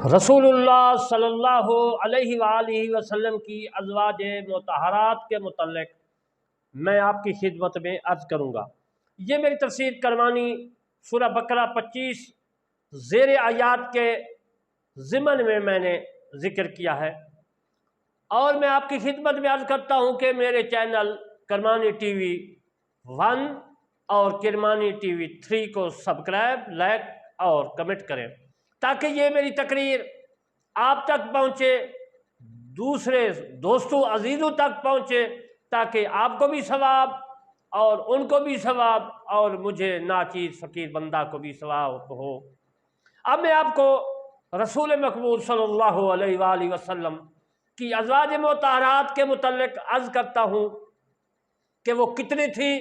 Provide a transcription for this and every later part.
رسول اللہ صلی اللہ علیہ وآلہ وسلم کی ازواج مطہرات کے متعلق میں آپ کی خدمت میں عرض کروں گا۔ یہ میری تفسیر کرمانی سورہ بقرہ 25 زیر آیات کے ضمن میں نے ذکر کیا ہے، اور میں آپ کی خدمت میں عرض کرتا ہوں کہ میرے چینل کرمانی ٹی وی 1 اور کرمانی ٹی وی 3 کو سبسکرائب، لائک اور کمنٹ کریں تاکہ یہ میری تقریر آپ تک پہنچے، دوسرے دوستوں عزیزوں تک پہنچے، تاکہ آپ کو بھی ثواب اور ان کو بھی ثواب اور مجھے ناچیز فقیر بندہ کو بھی ثواب ہو۔ اب میں آپ کو رسول مقبول صلی اللہ علیہ وآلہ وسلم کی ازواج مطہرات کے متعلق عرض کرتا ہوں کہ وہ کتنی تھیں،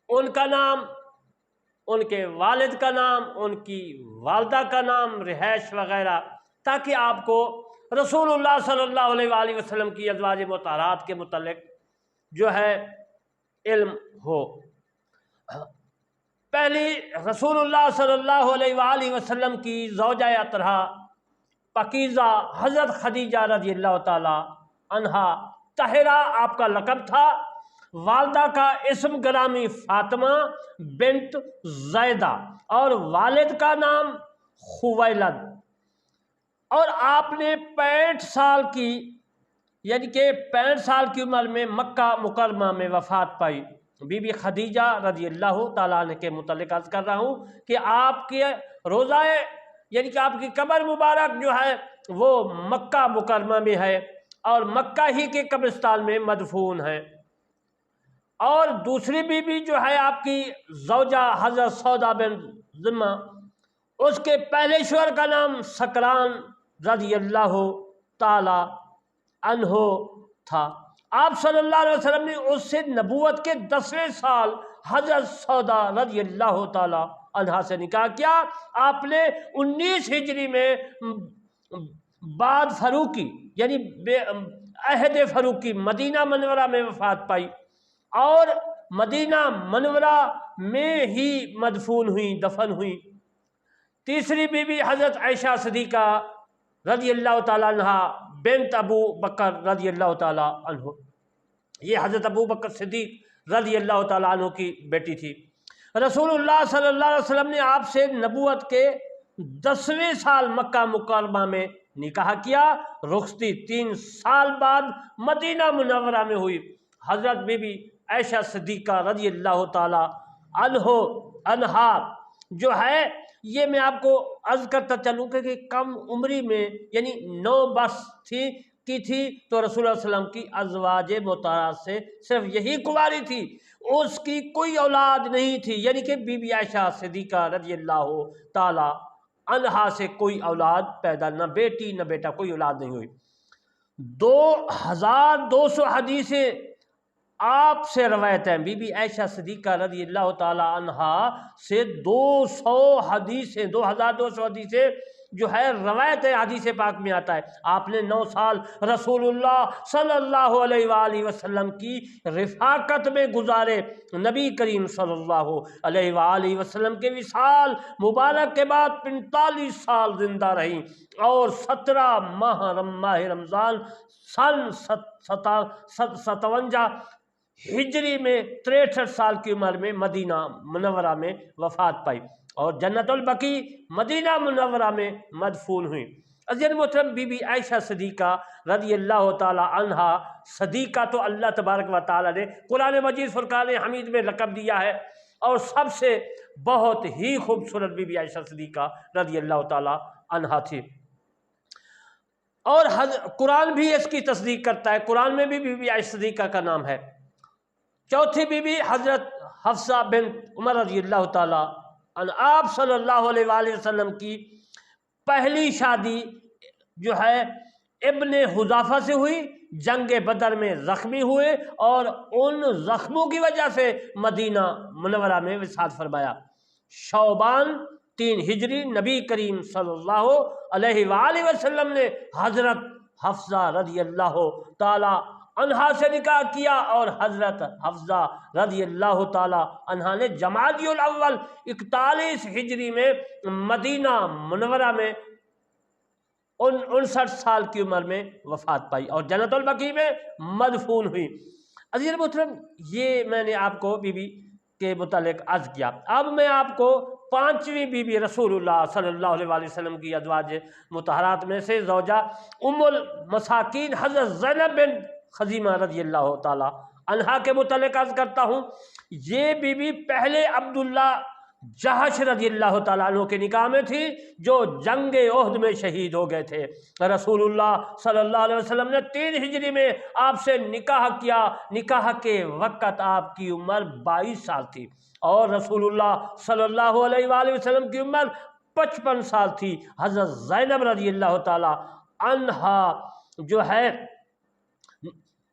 ان کا نام، ان کے والد کا نام، ان کی والدہ کا نام، رہائش وغیرہ، تاکہ آپ کو رسول اللہ صلی اللہ علیہ وآلہ وسلم کی ازواج مطہرات کے متعلق جو ہے علم ہو۔ پہلی رسول اللہ صلی اللہ علیہ وآلہ وسلم کی زوجہ اطہرہ پاکیزہ حضرت خدیجہ رضی اللہ تعالی عنہا طاہرہ آپ کا لقب تھا۔ والدہ کا اسم گرامی فاطمہ بنت زیدہ اور والد کا نام خویلد، اور آپ نے 65 سال کی یعنی کہ 65 سال کی عمر میں مکہ مکرمہ میں وفات پائی۔ بی بی خدیجہ رضی اللہ تعالیٰ عنہ کے متعلق عرض کر رہا ہوں کہ آپ کے روضہ یعنی کہ آپ کی قبر مبارک جو ہے وہ مکہ مکرمہ میں ہے اور مکہ ہی کے قبرستان میں مدفون ہے۔ اور دوسری بیوی جو ہے آپ کی زوجہ حضرت سودا بن زمہ، اس کے پہلے شوہر کا نام سکران رضی اللہ تعالی عنہ تھا۔ آپ صلی اللہ علیہ وسلم نے اس سے نبوت کے 10ویں سال حضرت سودا رضی اللہ تعالی عنہ سے نکاح کیا۔ آپ نے 19 ہجری میں بعد فاروقی یعنی عہد فاروقی مدینہ منورہ میں وفات پائی اور مدینہ منورہ میں ہی مدفون ہوئی، دفن ہوئی۔ تیسری بیوی حضرت عائشہ صدیقہ رضی اللہ تعالیٰ عنہ بنت ابو بکر رضی اللہ تعالیٰ عنہ، یہ حضرت ابو بکر صدیق رضی اللہ تعالیٰ عنہ کی بیٹی تھی۔ رسول اللہ صلی اللہ علیہ وسلم نے آپ سے نبوت کے 10ویں سال مکہ مکرمہ میں نکاح کیا۔ رخصتی 3 سال بعد مدینہ منورہ میں ہوئی۔ حضرت بی بی عائشہ صدیقہ رضی اللہ تعالیٰ عنہا جو ہے، یہ میں آپ کو عرض کرتا چلوں کہ کم عمری میں یعنی 9 برس کی تھی تو رسول اللہ علیہ وسلم کی ازواج مطہرات سے صرف یہی کنواری تھی، اس کی کوئی اولاد نہیں تھی، یعنی کہ بی بی عائشہ صدیقہ رضی اللہ تعالی عنہا سے کوئی اولاد پیدا، نہ بیٹی نہ بیٹا، کوئی اولاد نہیں ہوئی۔ 2200 حدیثیں آپ سے روایت ہیں۔ بی بی عائشہ صدیقہ رضی اللہ تعالی عنہا سے 200 حدیثیں، 2200 حدیثیں جو ہے روایت حدیث پاک میں آتا ہے۔ آپ نے 9 سال رسول اللہ صلی اللہ علیہ وآلہ وسلم کی رفاقت میں گزارے۔ نبی کریم صلی اللہ علیہ وآلہ وسلم کے وصال مبارک کے بعد 45 سال زندہ رہیں اور 17 ماہ رمضان سن 57 ہجری میں 63 سال کی عمر میں مدینہ منورہ میں وفات پائی اور جنت البقیع مدینہ منورہ میں مدفون ہوئی۔ عزیز محترم، بی بی عائشہ صدیقہ رضی اللہ تعالی عنہا، صدیقہ تو اللہ تبارک و تعالی نے قرآن مجید فرقان حمید میں لقب دیا ہے، اور سب سے بہت ہی خوبصورت بی بی عائشہ صدیقہ رضی اللہ تعالی عنہا تھی، اور قرآن بھی اس کی تصدیق کرتا ہے۔ قرآن میں بھی بی بی عائشہ صدیقہ کا نام ہے۔ چوتھی بیوی حضرت حفصہ بنت عمر رضی اللہ تعالی عنہ، آپ صلی اللہ علیہ وآلہ وسلم کی پہلی شادی جو ہے ابن حذافہ سے ہوئی۔ جنگ بدر میں زخمی ہوئے اور ان زخموں کی وجہ سے مدینہ منورہ میں وصال فرمایا۔ شعبان 3 ہجری نبی کریم صلی اللہ علیہ وآلہ وسلم نے حضرت حفصہ رضی اللہ تعالی عنہا سے نکاح کیا، اور حضرت حفصہ رضی اللہ تعالی عنہا نے جمادی الاول 41 ہجری میں مدینہ منورہ میں 59 سال کی عمر میں وفات پائی اور جنت البقیع میں مدفون ہوئی۔ عزیز محترم، یہ میں نے آپ کو بی بی کے متعلق عرض کیا۔ اب میں آپ کو 5ویں بی بی رسول اللہ صلی اللہ علیہ وآلہ وسلم کی ازواج مطہرات میں سے زوجہ ام المساکین حضرت زینب بن خزیمہ رضی اللہ تعالی عنہا کے متعلق عرض کرتا ہوں۔ یہ بی بی پہلے عبداللہ جہش رضی اللہ تعالیٰ عنہ کے نکاح میں تھی، جو جنگ احد میں شہید ہو گئے تھے۔ رسول اللہ صلی اللہ علیہ وسلم نے 3 ہجری میں آپ سے نکاح کیا۔ نکاح کے وقت آپ کی عمر 22 سال تھی اور رسول اللہ صلی اللہ علیہ وآلہ وسلم کی عمر 55 سال تھی۔ حضرت زینب رضی اللہ تعالیٰ عنہا جو ہے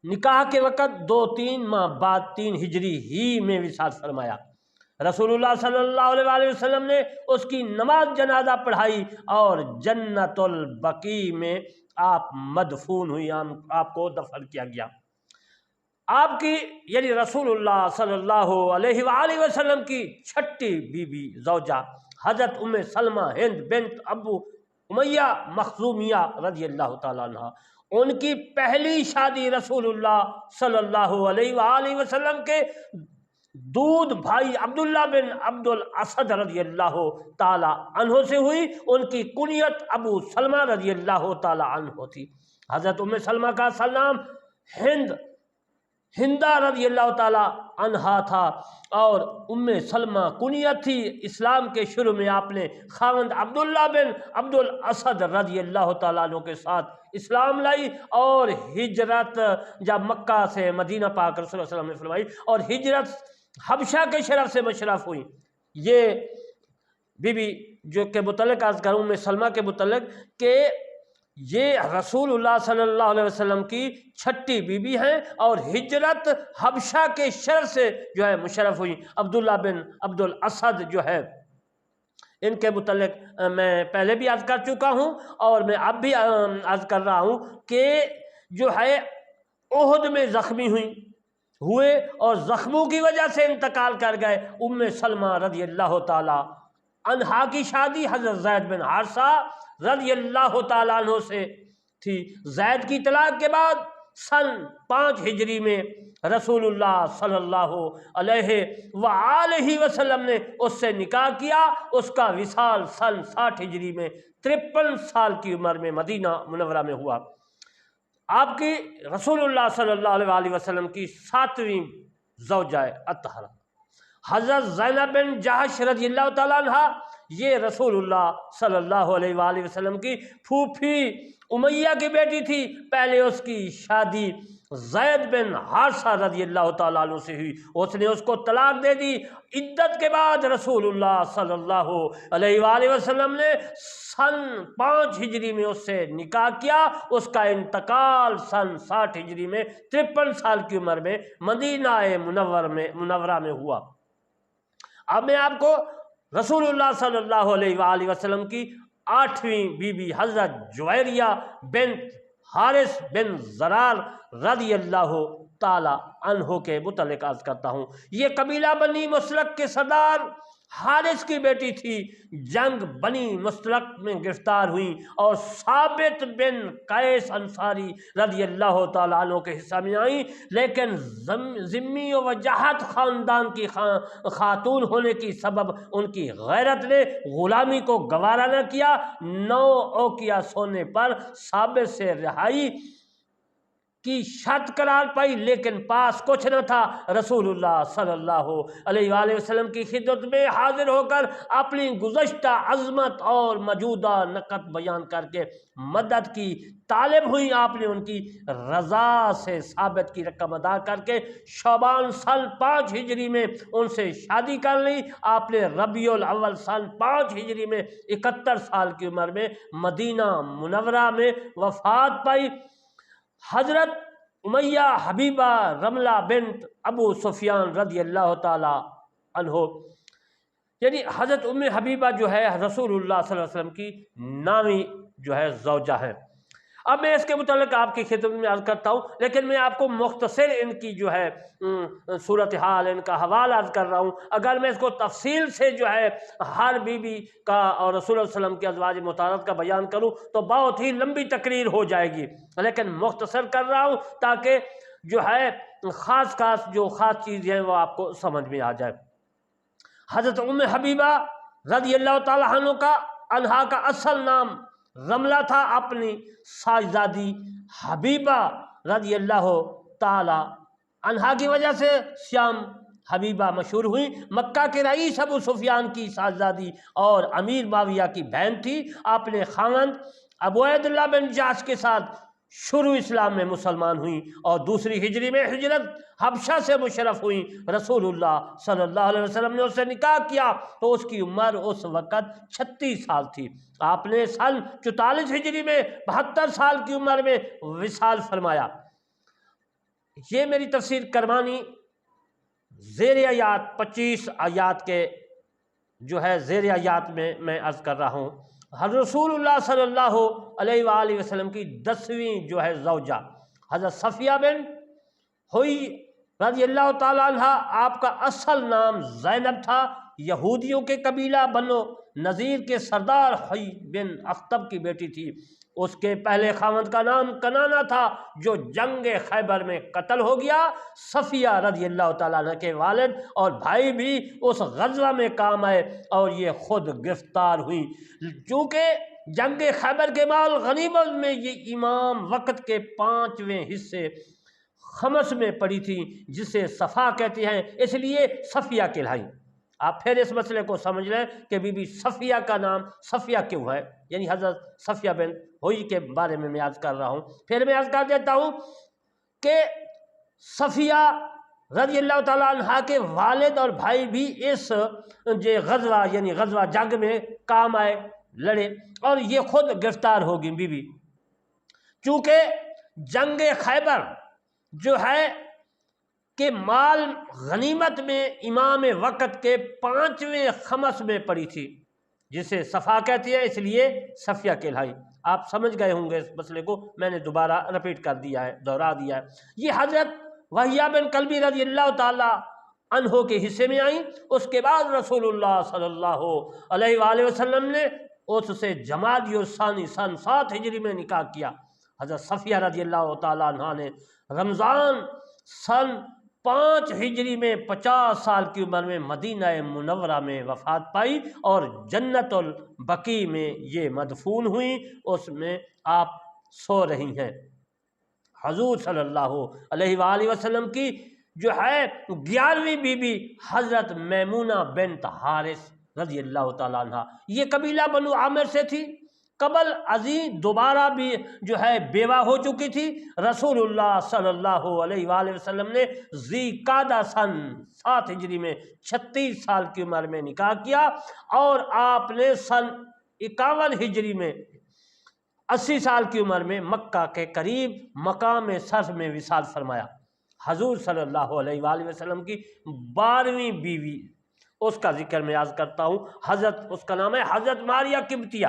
نکاح کے وقت 2-3 ماہ بعد 3 ہجری ہی میں وصال فرمایا۔ رسول اللہ صلی اللہ علیہ وآلہ وسلم نے اس کی نماز جنازہ پڑھائی اور جنت البقیع میں آپ مدفون ہوئی، آپ کو دفن کیا گیا۔ آپ کی یعنی رسول اللہ صلی اللہ علیہ وآلہ وسلم کی 6ٹھی بیوی زوجہ حضرت ام سلمہ ہند بنت ابو امیہ مخزومیہ رضی اللہ تعالیٰ عنہ، ان کی پہلی شادی رسول اللہ صلی اللہ علیہ وآلہ وسلم کے دودھ بھائی عبداللہ بن عبد الاسد رضی اللہ تعالی عنہ سے ہوئی۔ ان کی کنیت ابو سلمہ رضی اللہ تعالی عنہ تھی۔ حضرت ام سلمہ کا اصل نام ہندہ رضی اللہ تعالی عنہا تھا اور ام سلمہ کنیت تھی۔ اسلام کے شروع میں آپ نے خاوند عبداللہ بن عبد الاسد رضی اللہ تعالیٰ عنہ کے ساتھ اسلام لائی اور ہجرت جب مکہ سے مدینہ پاک رسول اللہ صلی اللہ علیہ وسلم نے فرمائی اور ہجرت حبشہ کے شرف سے مشرف ہوئی۔ یہ بی بی جو کے متعلق عرض کروں میں سلمہ کے متعلق کہ یہ رسول اللہ صلی اللہ علیہ وسلم کی 6ٹھی بیوی ہیں اور ہجرت حبشہ کے شرف سے جو ہے مشرف ہوئی۔ عبداللہ بن عبد الاسد جو ہے ان کے متعلق میں پہلے بھی عرض کر چکا ہوں اور میں اب بھی عرض کر رہا ہوں کہ جو ہے احد میں زخمی ہوئے اور زخموں کی وجہ سے انتقال کر گئے۔ ام سلمہ رضی اللہ تعالی عنہا کی شادی حضرت زید بن حارثہ رضی اللہ تعالیٰ عنہ سے تھی۔ زید کی طلاق کے بعد سن 5 ہجری میں رسول اللہ صلی اللہ علیہ وآلہ وسلم نے اس سے نکاح کیا۔ اس کا وصال سن 60 ہجری میں 53 سال کی عمر میں مدینہ منورہ میں ہوا۔ آپ کی رسول اللہ صلی اللہ علیہ وآلہ وسلم کی 7ویں زوجہ اطہرہ حضرت زینب بن جہش رضی اللہ تعالیٰ عنہ، یہ رسول اللہ صلی اللہ علیہ وآلہ وسلم کی پھوپھی امیہ کی بیٹی تھی۔ پہلے اس کی شادی زید بن حارثہ رضی اللہ تعالیٰ عنہ سے ہوئی، اس نے اس کو طلاق دے دی۔ عدت کے بعد رسول اللہ صلی اللہ علیہ وآلہ وسلم نے سن 5 ہجری میں اس سے نکاح کیا۔ اس کا انتقال سن 60 ہجری میں 53 سال کی عمر میں مدینہ منورہ میں ہوا۔ اب میں آپ کو رسول اللہ صلی اللہ علیہ وآلہ وسلم کی 8ویں بیوی حضرت جویریہ بنت حارث بن زرار رضی اللہ تعالی عنہ کے متعلق عرض کرتا ہوں۔ یہ قبیلہ بنی مستلق کے سردار حارث کی بیٹی تھی۔ جنگ بنی مستلق میں گرفتار ہوئیں اور ثابت بن قیس انصاری رضی اللہ تعالیٰ عنہ کے حصہ میں آئیں، لیکن ذمی و وجاہت خاندان کی خاتون ہونے کی سبب ان کی غیرت نے غلامی کو گوارا نہ کیا۔ 9 اوقیہ سونے پر ثابت سے رہائی کی شرط قرار پائی، لیکن پاس کچھ نہ تھا۔ رسول اللہ صلی اللہ علیہ وآلہ وسلم کی خدمت میں حاضر ہو کر اپنی گزشتہ عظمت اور موجودہ نقد بیان کر کے مدد کی طالب ہوئی۔ آپ نے ان کی رضا سے ثابت کی رقم ادا کر کے شعبان سن 5 ہجری میں ان سے شادی کر لی۔ آپ نے ربیع الاول سن 5 ہجری میں 71 سال کی عمر میں مدینہ منورہ میں وفات پائی۔ حضرت امیہ حبیبہ رملہ بنت ابو سفیان رضی اللہ تعالی عنہ، یعنی حضرت حبیبہ جو ہے رسول اللہ صلی اللہ علیہ وسلم کی 9ویں جو ہے زوجہ ہیں۔ اب میں اس کے متعلق آپ کی خدمت میں عرض کرتا ہوں، لیکن میں آپ کو مختصر ان کی جو ہے صورتحال، ان کا حوالہ عرض کر رہا ہوں۔ اگر میں اس کو تفصیل سے جو ہے ہر بی بی کا اور رسول اللہ علیہ وسلم کے ازواج مطہرات کا بیان کروں تو بہت ہی لمبی تقریر ہو جائے گی، لیکن مختصر کر رہا ہوں تاکہ جو ہے خاص چیزیں وہ آپ کو سمجھ میں آ جائے۔ حضرت ام حبیبہ رضی اللہ تعالیٰ عنہا کا اصل نام رملہ تھا، اپنی ساجزادی حبیبہ رضی اللہ تعالیٰ عنہا کی وجہ سے شام حبیبہ مشہور ہوئی۔ مکہ کے رئیس ابو سفیان کی ساجزادی اور امیر معاویہ کی بہن تھی۔ آپ نے خاوند ابو عبید اللہ بن جاش کے ساتھ شروع اسلام میں مسلمان ہوئیں اور دوسری ہجری میں ہجرت حبشہ سے مشرف ہوئیں۔ رسول اللہ صلی اللہ علیہ وسلم نے اس سے نکاح کیا تو اس کی عمر اس وقت 36 سال تھی۔ آپ نے سن 44 ہجری میں 72 سال کی عمر میں وصال فرمایا۔ یہ میری تفسیر کرمانی زیر آیات 25 آیات کے جو ہے زیر آیات میں عرض کر رہا ہوں۔ حضرت رسول اللہ صلی اللہ علیہ وآلہ وسلم کی 10ویں جو ہے زوجہ حضرت صفیہ بن ہوئی رضی اللہ تعالیٰ عنہ، آپ کا اصل نام زینب تھا۔ یہودیوں کے قبیلہ بنو نذیر کے سردار حی بن اخطب کی بیٹی تھی۔ اس کے پہلے خاوند کا نام کنانہ تھا جو جنگ خیبر میں قتل ہو گیا۔ صفیہ رضی اللہ تعالیٰ عنہ کے والد اور بھائی بھی اس غزوہ میں کام آئے اور یہ خود گرفتار ہوئی۔ چونکہ جنگ خیبر کے مال غنیمت میں یہ امام وقت کے 5ویں حصے خمس میں پڑی تھی، جسے صفا کہتے ہیں، اس لیے صفیہ کہلائی۔ آپ پھر اس مسئلے کو سمجھ لیں کہ بی بی صفیہ کا نام صفیہ کیوں ہے، یعنی حضرت صفیہ بن ہوئی کے بارے میں عرض کر رہا ہوں۔ پھر میں عرض کر دیتا ہوں کہ صفیہ رضی اللہ تعالیٰ عنہ کے والد اور بھائی بھی اس غزوہ یعنی غزوہ جنگ میں کام آئے، لڑے، اور یہ خود گرفتار ہوگی بی بی۔ چونکہ جنگ خیبر جو ہے کہ مال غنیمت میں امام وقت کے 5ویں خمس میں پڑی تھی، جسے صفا کہتی ہے، اس لیے صفیہ کہلائی۔ آپ سمجھ گئے ہوں گے اس مسئلے کو، میں نے دوبارہ رپیٹ کر دیا ہے، دوہرا دیا ہے۔ یہ حضرت وہیہ بن کلبی رضی اللہ تعالی عنہ کے حصے میں آئیں۔ اس کے بعد رسول اللہ صلی اللہ علیہ وآلہ وسلم نے اس سے جمادی الثانی سن 7 ہجری میں نکاح کیا۔ حضرت صفیہ رضی اللہ تعالی عنہ نے رمضان سن 5 ہجری میں 50 سال کی عمر میں مدینہ منورہ میں وفات پائی اور جنت البقیع میں یہ مدفون ہوئی، اس میں آپ سو رہی ہیں۔ حضور صلی اللہ علیہ وآلہ وسلم کی جو ہے 11ویں بیوی حضرت میمونہ بنت حارث رضی اللہ تعالیٰ عنہ، یہ قبیلہ بنو عامر سے تھی۔ قبل ازیں دوبارہ بھی جو ہے بیوہ ہو چکی تھی۔ رسول اللہ صلی اللہ علیہ وآلہ وسلم نے ذی قعدہ سن 7 ہجری میں 36 سال کی عمر میں نکاح کیا اور آپ نے سن 51 ہجری میں 80 سال کی عمر میں مکہ کے قریب مقام صرف میں وصال فرمایا۔ حضور صلی اللہ علیہ وآلہ وسلم کی 12ویں بیوی، اس کا ذکر میں عرض کرتا ہوں۔ حضرت، اس کا نام ہے حضرت ماریہ قبطیہ،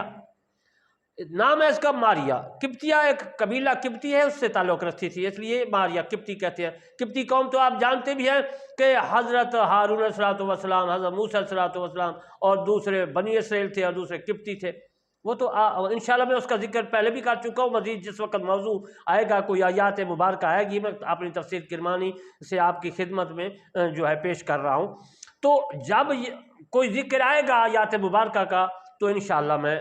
نام ہے اس کا ماریہ۔ قبطیہ ایک قبیلہ قبطی ہے، اس سے تعلق رکھتی تھی، اس لیے ماریہ قبطی کہتے ہیں۔ قبطی قوم تو آپ جانتے بھی ہیں کہ حضرت ہارون علیہ السلام، حضرت موسیٰ علیہ السلام اور دوسرے بنی اسرائیل تھے اور دوسرے قبطی تھے۔ وہ تو انشاءاللہ میں اس کا ذکر پہلے بھی کر چکا ہوں، مزید جس وقت موضوع آئے گا، کوئی آیات مبارکہ آئے گی، میں اپنی تفسیر کرمانی سے آپ کی خدمت میں جو ہے پیش کر رہا ہوں۔ تو جب کوئی ذکر آئے گا آیات مبارکہ کا تو انشاءاللہ میں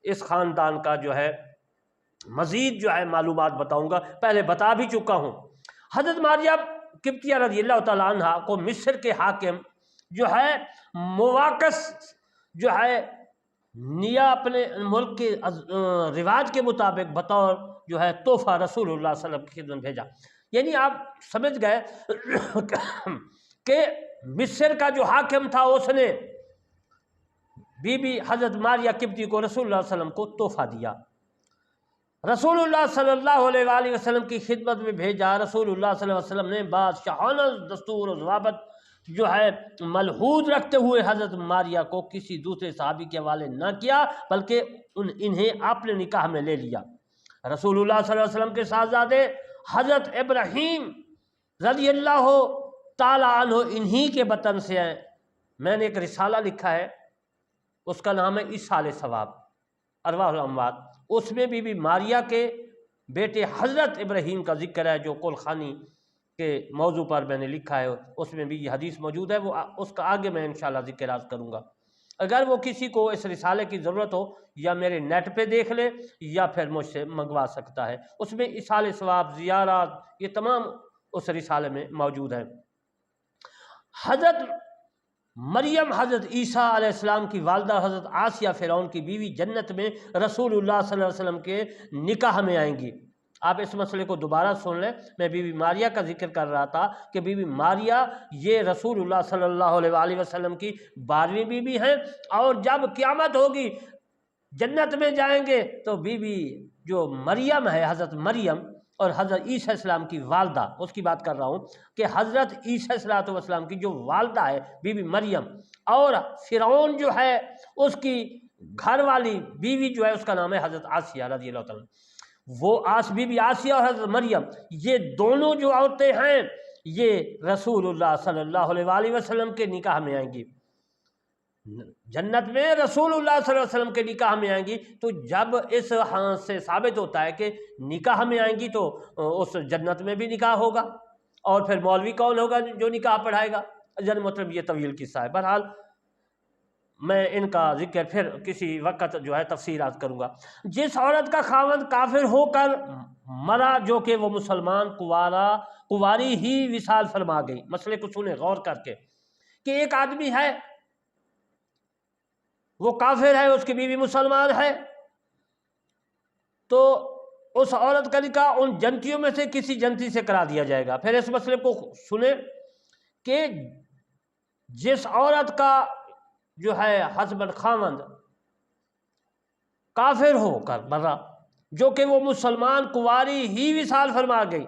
اس خاندان کا جو ہے مزید جو ہے معلومات بتاؤں گا، پہلے بتا بھی چکا ہوں۔ حضرت ماریہ قبطیہ رضی اللہ تعالیٰ عنہ کو مصر کے حاکم جو ہے مواقس جو ہے نیا اپنے ملک کے رواج کے مطابق بطور جو ہے تحفہ رسول اللہ صلی اللہ علیہ وسلم کی خدمت بھیجا۔ یعنی آپ سمجھ گئے کہ مصر کا جو حاکم تھا اس نے بی بی حضرت ماریہ قبطی کو رسول اللہ صلی اللہ علیہ وسلم کو تحفہ دیا۔ رسول اللہ صلی اللہ علیہ وآلہ وسلم کی خدمت میں بھیجا۔ رسول اللہ صلی اللہ علیہ وسلم نے بادشاہانہ دستور و ضوابط جو ہے ملحوظ رکھتے ہوئے حضرت ماریہ کو کسی دوسرے صحابی کے حوالے نہ کیا، بلکہ انہیں اپنے نکاح میں لے لیا۔ رسول اللہ صلی اللہ علیہ وسلم کے صاحبزادے حضرت ابراہیم رضی اللہ تعالیٰ عنہ انہی کے بطن سے ہیں۔ میں نے ایک رسالہ لکھا ہے، اس کا نام ہے ایصال ثواب ارواح الاموات، اس میں بی ماریہ کے بیٹے حضرت ابراہیم کا ذکر ہے، جو کلخانی کے موضوع پر میں نے لکھا ہے، اس میں بھی یہ حدیث موجود ہے، وہ اس کا آگے میں انشاءاللہ ذکر عرض کروں گا۔ اگر وہ کسی کو اس رسالے کی ضرورت ہو یا میرے نیٹ پہ دیکھ لے یا پھر مجھ سے منگوا سکتا ہے، اس میں ایصال ثواب، زیارات، یہ تمام اس رسالے میں موجود ہیں۔ حضرت مریم حضرت عیسیٰ علیہ السلام کی والدہ حضرت آسیہ فرعون کی بیوی جنت میں رسول اللہ صلی اللہ علیہ وسلم کے نکاح میں آئیں گی۔ آپ اس مسئلے کو دوبارہ سن لیں، میں بی ماریہ کا ذکر کر رہا تھا کہ بی ماریہ یہ رسول اللہ صلی اللہ علیہ وآلہ وسلم کی 12ویں بیوی ہیں، اور جب قیامت ہوگی جنت میں جائیں گے تو بیوی جو مریم ہے، حضرت مریم اور حضرت عیسیٰ علیہ السلام کی والدہ، اس کی بات کر رہا ہوں کہ حضرت عیسیٰ علیہ السلام کی جو والدہ ہے بی مریم، اور فرعون جو ہے اس کی گھر والی بیوی جو ہے اس کا نام ہے حضرت آسیہ رضی اللہ تعالیٰ، وہ بی بی آسیہ اور حضرت مریم، یہ دونوں جو عورتیں ہیں یہ رسول اللہ صلی اللہ علیہ وآلہ وسلم کے نکاح میں آئیں گی۔ جنت میں رسول اللہ صلی اللہ علیہ وسلم کے نکاح میں آئیں گی، تو جب اس ہاں سے ثابت ہوتا ہے کہ نکاح میں آئیں گی تو اس جنت میں بھی نکاح ہوگا، اور پھر مولوی کون ہوگا جو نکاح پڑھائے گا؟ مطلب یہ طویل قصہ ہے، بہرحال میں ان کا ذکر پھر کسی وقت جو ہے تفصیلات کروں گا۔ جس عورت کا خاوند کافر ہو کر مرا جو کہ وہ مسلمان کنواری ہی وصال فرما گئی۔ مسئلے کو سنیں غور کر کے کہ ایک آدمی ہے، وہ کافر ہے، اس کی بیوی مسلمان ہے، تو اس عورت کا نکاح ان جنتیوں میں سے کسی جنتی سے کرا دیا جائے گا۔ پھر اس مسئلے کو سنیں کہ جس عورت کا جو ہے ہسبینڈ خاوند کافر ہو کر مرا جو کہ وہ مسلمان کنواری ہی وصال فرما گئی،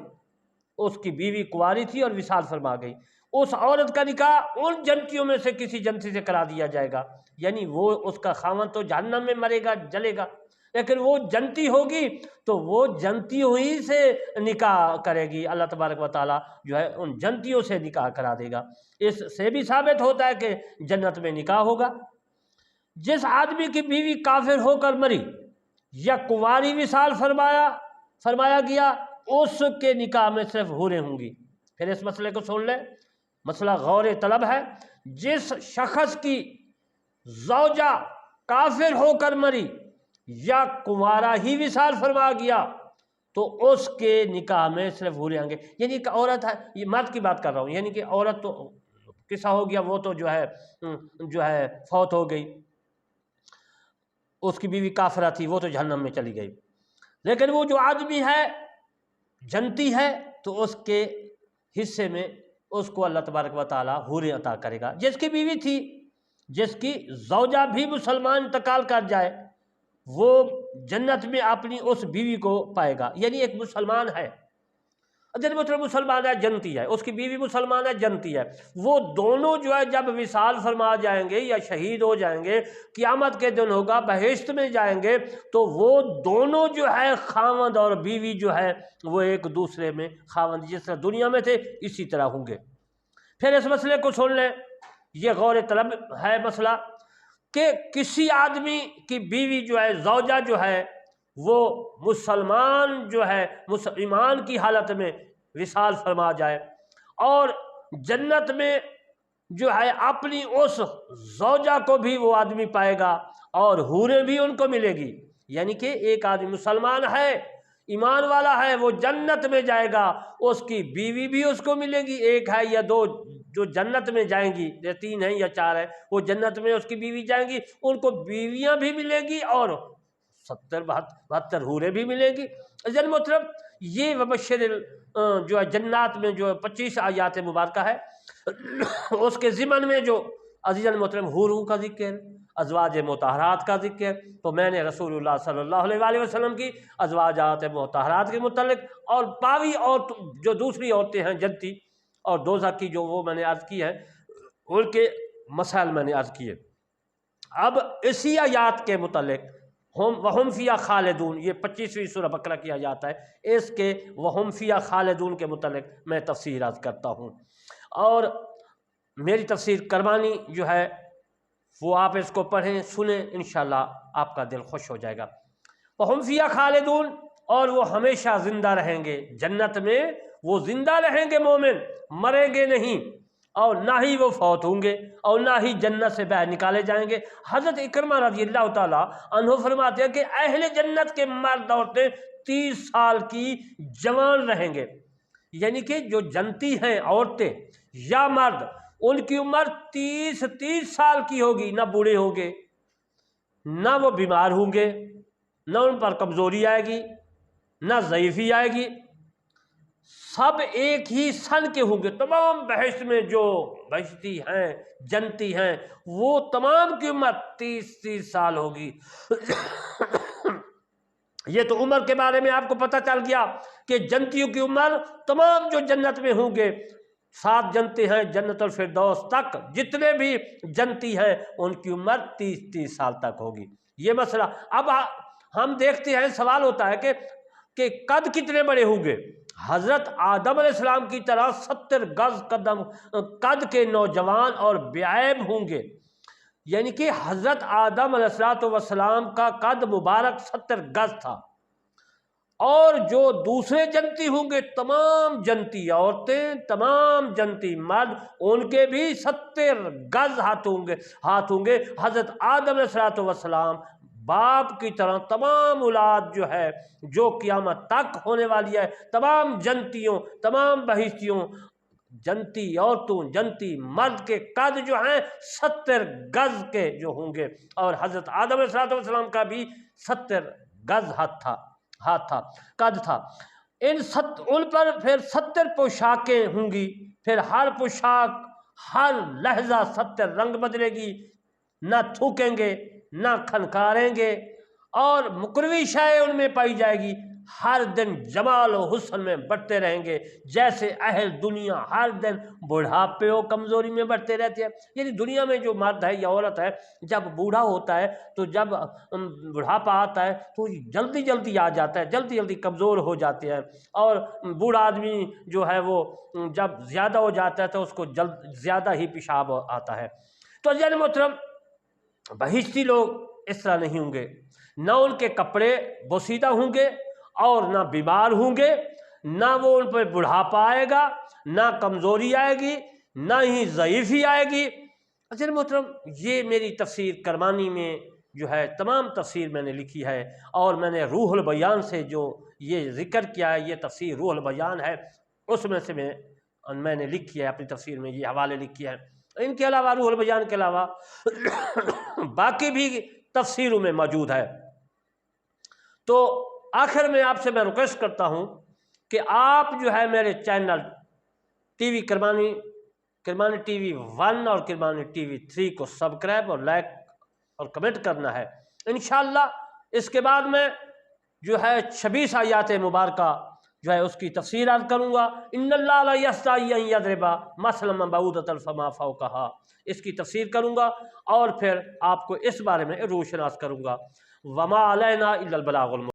اس کی بیوی کنواری تھی اور وصال فرما گئی، اس عورت کا نکاح ان جنتیوں میں سے کسی جنتی سے کرا دیا جائے گا، یعنی وہ اس کا خاوند تو جہنم میں مرے گا، جلے گا، لیکن وہ جنتی ہوگی تو وہ جنتیوں ہی سے نکاح کرے گی، اللہ تبارک و تعالیٰ جو ہے ان جنتیوں سے نکاح کرا دے گا۔ اس سے بھی ثابت ہوتا ہے کہ جنت میں نکاح ہوگا۔ جس آدمی کی بیوی کافر ہو کر مری یا کنواری وصال فرمایا گیا، اس کے نکاح میں صرف حوریں ہوں گی۔ پھر اس مسئلے کو سن لیں، مسئلہ غور طلب ہے۔ جس شخص کی زوجہ کافر ہو کر مری یا کنوارا ہی وصال فرما گیا تو اس کے نکاح میں صرف حوریں آئیں گے، یعنی کہ عورت ہے، یہ مرد کی بات کر رہا ہوں، یعنی کہ عورت تو قصہ ہو گیا، وہ تو جو ہے فوت ہو گئی، اس کی بیوی کافرہ تھی، وہ تو جہنم میں چلی گئی، لیکن وہ جو آدمی ہے جنتی ہے تو اس کے حصے میں اس کو اللہ تبارک و تعالیٰ حوریں عطا کرے گا۔ جس کی بیوی تھی، جس کی زوجہ بھی مسلمان انتقال کر جائے، وہ جنت میں اپنی اس بیوی کو پائے گا، یعنی ایک مسلمان ہے، مطلب مسلمان ہے جنتی ہے، اس کی بیوی مسلمان ہے جنتی ہے، وہ دونوں جو ہے جب وصال فرما جائیں گے یا شہید ہو جائیں گے، قیامت کے دن ہوگا، بہشت میں جائیں گے، تو وہ دونوں جو ہے خاوند اور بیوی جو ہے وہ ایک دوسرے میں خاوند جس طرح دنیا میں تھے اسی طرح ہوں گے۔ پھر اس مسئلے کو سن لیں، یہ غور طلب ہے مسئلہ کہ کسی آدمی کی بیوی جو ہے زوجہ جو ہے وہ مسلمان جو ہے ایمان کی حالت میں وصال فرما جائے اور جنت میں جو ہے اپنی اس زوجہ کو بھی وہ آدمی پائے گا اور حوریں بھی ان کو ملے گی، یعنی کہ ایک آدمی مسلمان ہے، ایمان والا ہے، وہ جنت میں جائے گا، اس کی بیوی بھی اس کو ملے گی، ایک ہے یا دو جو جنت میں جائیں گی، یا 3 ہیں یا 4 ہیں، وہ جنت میں اس کی بیوی جائیں گی، ان کو بیویاں بھی ملے گی اور 72 حوریں بھی ملیں گی۔ مطلب یہ وبشر جو ہے جنات میں جو 25 آیات مبارکہ ہے، اس کے ضمن میں جو عزیز المحترم حوروں کا ذکر، ازواج مطہرات کا ذکر، تو میں نے رسول اللہ صلی اللہ علیہ وآلہ وسلم کی ازواجات مطہرات کے متعلق اور باقی اور جو دوسری عورتیں ہیں جنتی اور دوزخ کی جو وہ میں نے عرض کی ہے، ان کے مسائل میں نے عرض کیے۔ اب اسی آیات کے متعلق وہم فیہا خالدون، یہ 25ویں سورہ بقرہ کیا جاتا ہے، اس کے وہم فیہا خالدون کے متعلق میں تفسیر عرض کرتا ہوں، اور میری تفسیر کرمانی جو ہے وہ آپ اس کو پڑھیں سنیں، انشاءاللہ آپ کا دل خوش ہو جائے گا۔ وہم فیہا خالدون، اور وہ ہمیشہ زندہ رہیں گے جنت میں، وہ زندہ رہیں گے مومن، مریں گے نہیں، اور نہ ہی وہ فوت ہوں گے اور نہ ہی جنت سے باہر نکالے جائیں گے۔ حضرت اکرمہ رضی اللہ تعالیٰ عنہ فرماتے ہیں کہ اہل جنت کے مرد عورتیں 30 سال کی جوان رہیں گے، یعنی کہ جو جنتی ہیں عورتیں یا مرد، ان کی عمر 30 سال کی ہوگی، نہ بوڑھے ہوں گے، نہ وہ بیمار ہوں گے، نہ ان پر کمزوری آئے گی، نہ ضعیفی آئے گی، سب ایک ہی سن کے ہوں گے۔ تمام بہشت میں جو بہشتی ہیں جنتی ہیں وہ تمام کی عمر 30 سال ہوگی۔ یہ تو عمر کے بارے میں آپ کو پتہ چل گیا کہ جنتیوں کی عمر تمام جو جنت میں ہوں گے، 7 جنتی ہیں جنت الفردوس تک، جتنے بھی جنتی ہیں ان کی عمر 30 سال تک ہوگی۔ یہ مسئلہ اب ہم دیکھتے ہیں، سوال ہوتا ہے کہ قد کتنے بڑے ہوں گے؟ حضرت آدم علیہ السلام کی طرح 70 گز قد کے نوجوان اور بعیب ہوں گے، یعنی کہ حضرت آدم علیہ السلام کا قد مبارک 70 گز تھا، اور جو دوسرے جنتی ہوں گے، تمام جنتی عورتیں، تمام جنتی مرد، ان کے بھی 70 گز ہاتھ ہوں گے۔ حضرت آدم علیہ السلام باپ کی طرح تمام اولاد جو ہے جو قیامت تک ہونے والی ہے، تمام جنتیوں، تمام بہشتیوں، جنتی عورتوں، جنتی مرد کے قد جو ہیں 70 گز کے جو ہوں گے، اور حضرت آدم علیہ السلام کا بھی 70 گز قد تھا۔ ان پر پھر 70 پوشاکیں ہوں گی، پھر ہر پوشاک ہر لحظہ 70 رنگ بدلے گی، نہ تھوکیں گے نہ کھنکاریں گے، اور مکروی شے ان میں پائی جائے گی، ہر دن جمال و حسن میں بڑھتے رہیں گے، جیسے اہل دنیا ہر دن بڑھاپے و کمزوری میں بڑھتے رہتے ہیں۔ یعنی دنیا میں جو مرد ہے یا عورت ہے، جب بوڑھا ہوتا ہے تو جب بڑھاپا آتا ہے تو جلدی آ جاتا ہے، جلدی کمزور ہو جاتے ہیں، اور بوڑھا آدمی جو ہے وہ جب زیادہ ہو جاتا ہے تو اس کو زیادہ ہی پیشاب آتا ہے۔ تو عزیزان محترم، بہشتی لوگ اس طرح نہیں ہوں گے، نہ ان کے کپڑے بوسیدہ ہوں گے، اور نہ بیمار ہوں گے، نہ وہ ان پہ بڑھاپا آئے گا، نہ کمزوری آئے گی، نہ ہی ضعیفی آئے گی۔ عزیزان محترم، یہ میری تفسیر کرمانی میں جو ہے تمام تفسیر میں نے لکھی ہے، اور میں نے روح البیان سے جو یہ ذکر کیا ہے، یہ تفسیر روح البیان ہے، اس میں سے میں نے لکھی ہے، اپنی تفسیر میں یہ حوالے لکھی ہے۔ ان کے علاوہ روح البیان کے علاوہ باقی بھی تفسیروں میں موجود ہے۔ تو آخر میں آپ سے میں ریکویسٹ کرتا ہوں کہ آپ جو ہے میرے channel T V Kirmani T V 1 اور کرمانی ٹی وی 3 کو سبسکرائب اور لائک اور کمنٹ کرنا ہے۔ انشاءاللہ اس کے بعد میں جو ہے 26 آیات مبارکہ جو ہے اس کی تفسیر عرض کروں گا۔ ان اللہ لا یستحی ان یضرب مثلا بعوضۃ فما فوقہا، اس کی تفسیر کروں گا، اور پھر آپ کو اس بارے میں روشناس کروں گا۔ وما علینا الا البلاغ المبین۔